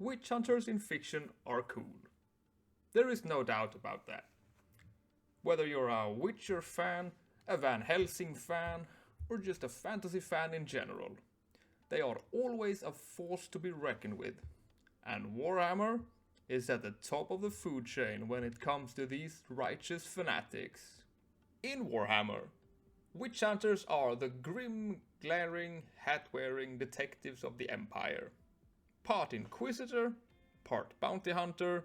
Witch hunters in fiction are cool. There is no doubt about that. Whether you're a Witcher fan, a Van Helsing fan, or just a fantasy fan in general, they are always a force to be reckoned with. And Warhammer is at the top of the food chain when it comes to these righteous fanatics. In Warhammer, witch hunters are the grim, glaring, hat-wearing detectives of the Empire. Part inquisitor, part bounty hunter,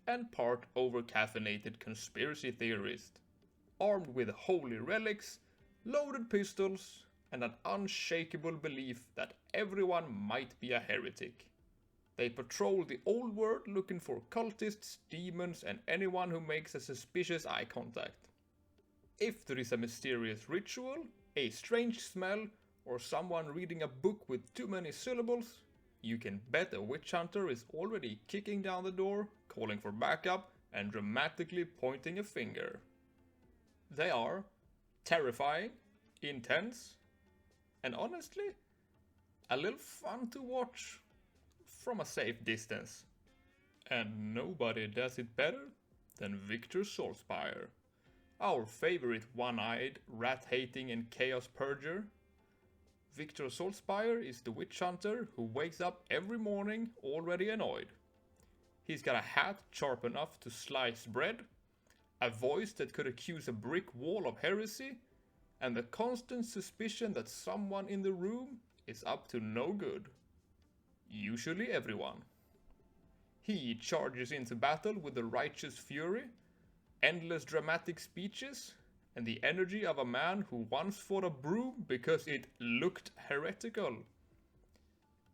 and part over-caffeinated conspiracy theorist. Armed with holy relics, loaded pistols, and an unshakable belief that everyone might be a heretic. They patrol the old world looking for cultists, demons, and anyone who makes a suspicious eye contact. If there is a mysterious ritual, a strange smell, or someone reading a book with too many syllables, you can bet a witch hunter is already kicking down the door, calling for backup, and dramatically pointing a finger. They are terrifying, intense, and honestly, a little fun to watch from a safe distance. And nobody does it better than Victor Saltzpyre, our favorite one-eyed, rat-hating and chaos purger. Victor Saltzpyre is the witch hunter who wakes up every morning already annoyed. He's got a hat sharp enough to slice bread, a voice that could accuse a brick wall of heresy, and the constant suspicion that someone in the room is up to no good. Usually everyone. He charges into battle with a righteous fury, endless dramatic speeches, and the energy of a man who once fought a broom because it looked heretical.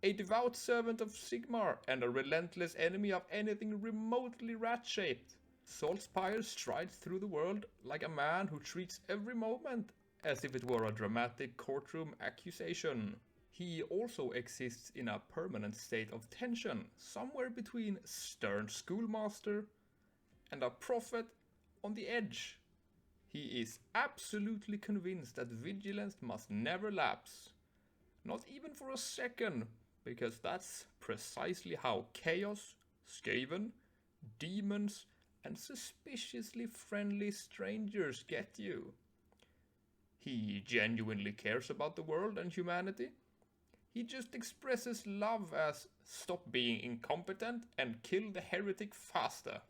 A devout servant of Sigmar and a relentless enemy of anything remotely rat-shaped, Saltzpyre strides through the world like a man who treats every moment as if it were a dramatic courtroom accusation. He also exists in a permanent state of tension, somewhere between stern schoolmaster and a prophet on the edge. He is absolutely convinced that vigilance must never lapse, not even for a second, because that's precisely how chaos, skaven, demons, and suspiciously friendly strangers get you. He genuinely cares about the world and humanity. He just expresses love as stop being incompetent and kill the heretic faster.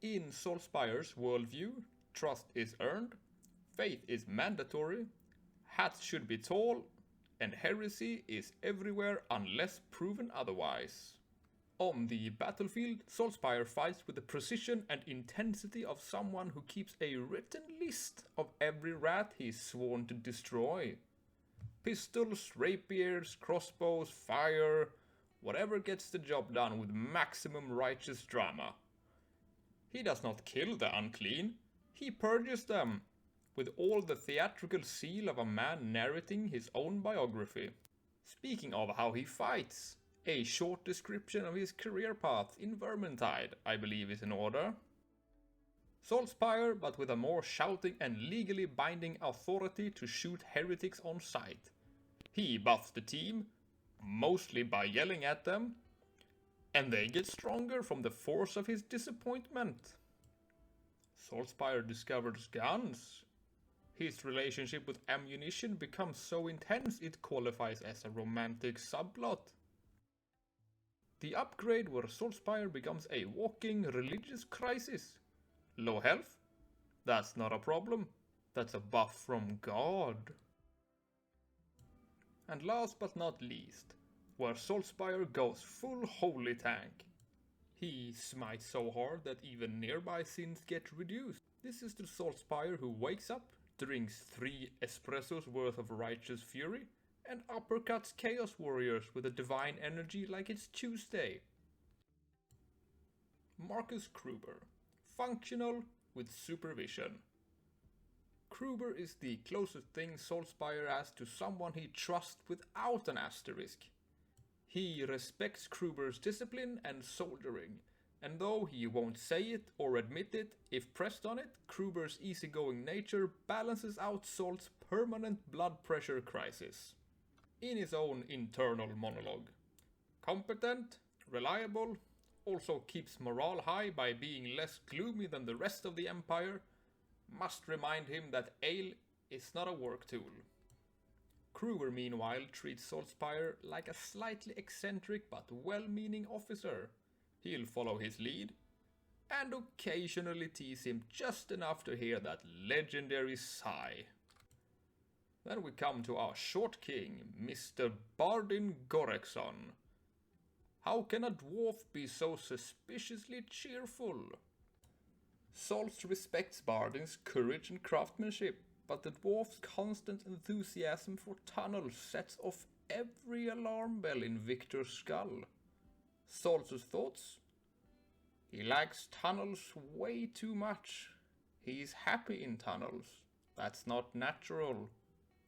In Saltzpyre's worldview, trust is earned, faith is mandatory, hats should be tall, and heresy is everywhere unless proven otherwise. On the battlefield, Saltzpyre fights with the precision and intensity of someone who keeps a written list of every rat he's sworn to destroy. Pistols, rapiers, crossbows, fire, whatever gets the job done with maximum righteous drama. He does not kill the unclean, he purges them, with all the theatrical zeal of a man narrating his own biography. Speaking of how he fights, a short description of his career path in Vermintide, I believe, is in order. Saltzpyre, but with a more shouting and legally binding authority to shoot heretics on sight. He buffs the team, mostly by yelling at them, and they get stronger from the force of his disappointment. Saltzpyre discovers guns. His relationship with ammunition becomes so intense it qualifies as a romantic subplot. The upgrade where Saltzpyre becomes a walking religious crisis. Low health? That's not a problem. That's a buff from God. And last but not least, where Saltzpyre goes full holy tank. He smites so hard that even nearby sins get reduced. This is the Saltzpyre who wakes up, drinks 3 espressos worth of righteous fury, and uppercuts chaos warriors with a divine energy like it's Tuesday. Marcus Kruber. Functional with supervision. Kruber is the closest thing Saltzpyre has to someone he trusts without an asterisk. He respects Kruber's discipline and soldiering, and though he won't say it or admit it, if pressed on it, Kruber's easygoing nature balances out Salt's permanent blood pressure crisis. In his own internal monologue. Competent, reliable, also keeps morale high by being less gloomy than the rest of the Empire, must remind him that ale is not a work tool. Kruger, meanwhile, treats Saltzpyre like a slightly eccentric but well-meaning officer. He'll follow his lead, and occasionally tease him just enough to hear that legendary sigh. Then we come to our short king, Mr. Bardin Gorekson. How can a dwarf be so suspiciously cheerful? Saltz respects Bardin's courage and craftsmanship, but the dwarf's constant enthusiasm for tunnels sets off every alarm bell in Victor's skull. Saltz's thoughts? He likes tunnels way too much. He's happy in tunnels. That's not natural.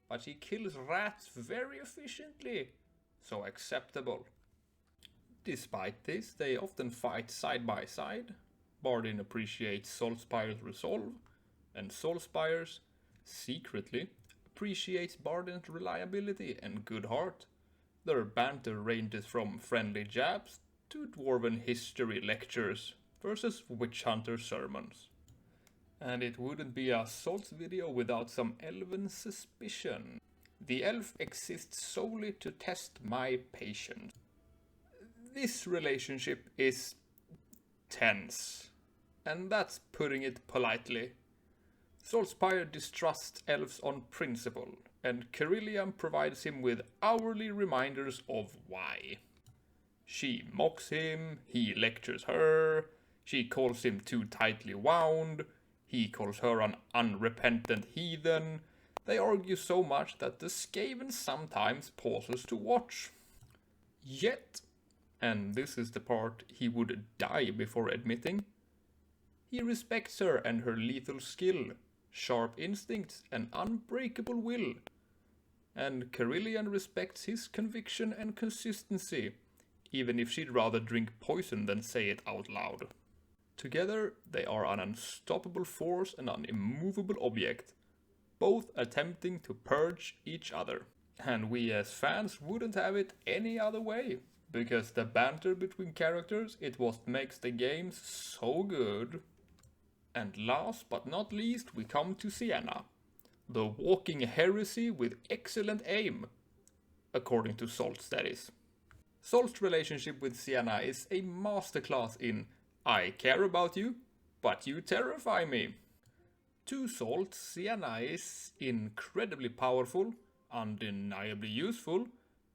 But he kills rats very efficiently, so acceptable. Despite this, they often fight side by side. Bardin appreciates Saltzpyre's resolve, and Saltzpyre's, secretly, appreciates Bardin's reliability and good heart. Their banter ranges from friendly jabs to dwarven history lectures versus witch hunter sermons. And it wouldn't be a Saltz video without some elven suspicion. The elf exists solely to test my patience. This relationship is tense, and that's putting it politely. Saltzpyre distrusts elves on principle, and Carillion provides him with hourly reminders of why. She mocks him, he lectures her, she calls him too tightly wound, he calls her an unrepentant heathen. They argue so much that the Skaven sometimes pauses to watch. Yet, and this is the part he would die before admitting, he respects her and her lethal skill, sharp instincts, and unbreakable will. And Carillion respects his conviction and consistency, even if she'd rather drink poison than say it out loud. Together, they are an unstoppable force and an immovable object, both attempting to purge each other. And we as fans wouldn't have it any other way, because the banter between characters is what makes the games so good. And last but not least, we come to Sienna, the walking heresy with excellent aim, according to Saltz, that is. Saltz's relationship with Sienna is a masterclass in I care about you, but you terrify me. To Saltz, Sienna is incredibly powerful, undeniably useful,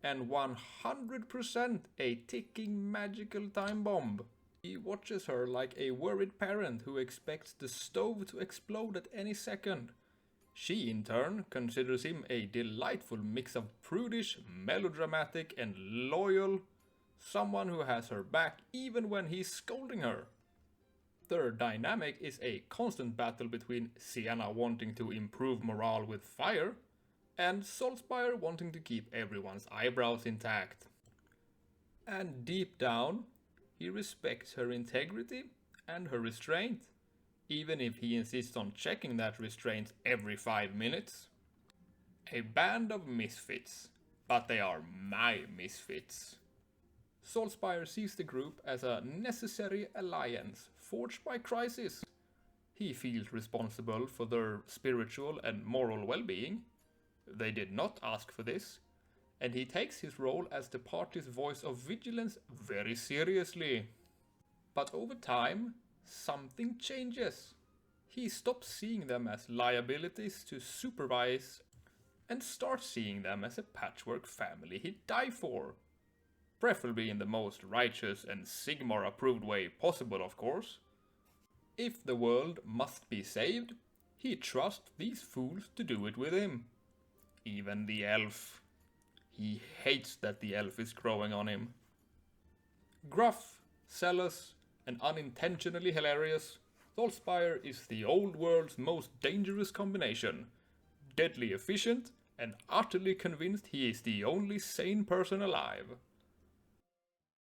and 100% a ticking magical time bomb. He watches her like a worried parent who expects the stove to explode at any second. She, in turn, considers him a delightful mix of prudish, melodramatic, and loyal, someone who has her back even when he's scolding her. Their dynamic is a constant battle between Sienna wanting to improve morale with fire, and Saltzpyre wanting to keep everyone's eyebrows intact. And deep down, he respects her integrity and her restraint, even if he insists on checking that restraint every 5 minutes. A band of misfits, but they are my misfits. Saltzpyre sees the group as a necessary alliance forged by crisis. He feels responsible for their spiritual and moral well-being. They did not ask for this, and he takes his role as the party's voice of vigilance very seriously. But over time, something changes. He stops seeing them as liabilities to supervise and starts seeing them as a patchwork family he'd die for. Preferably in the most righteous and Sigmar-approved way possible, of course. If the world must be saved, he trusts these fools to do it with him. Even the elf. He hates that the elf is growing on him. Gruff, zealous, and unintentionally hilarious, Saltzpyre is the old world's most dangerous combination. Deadly efficient, and utterly convinced he is the only sane person alive.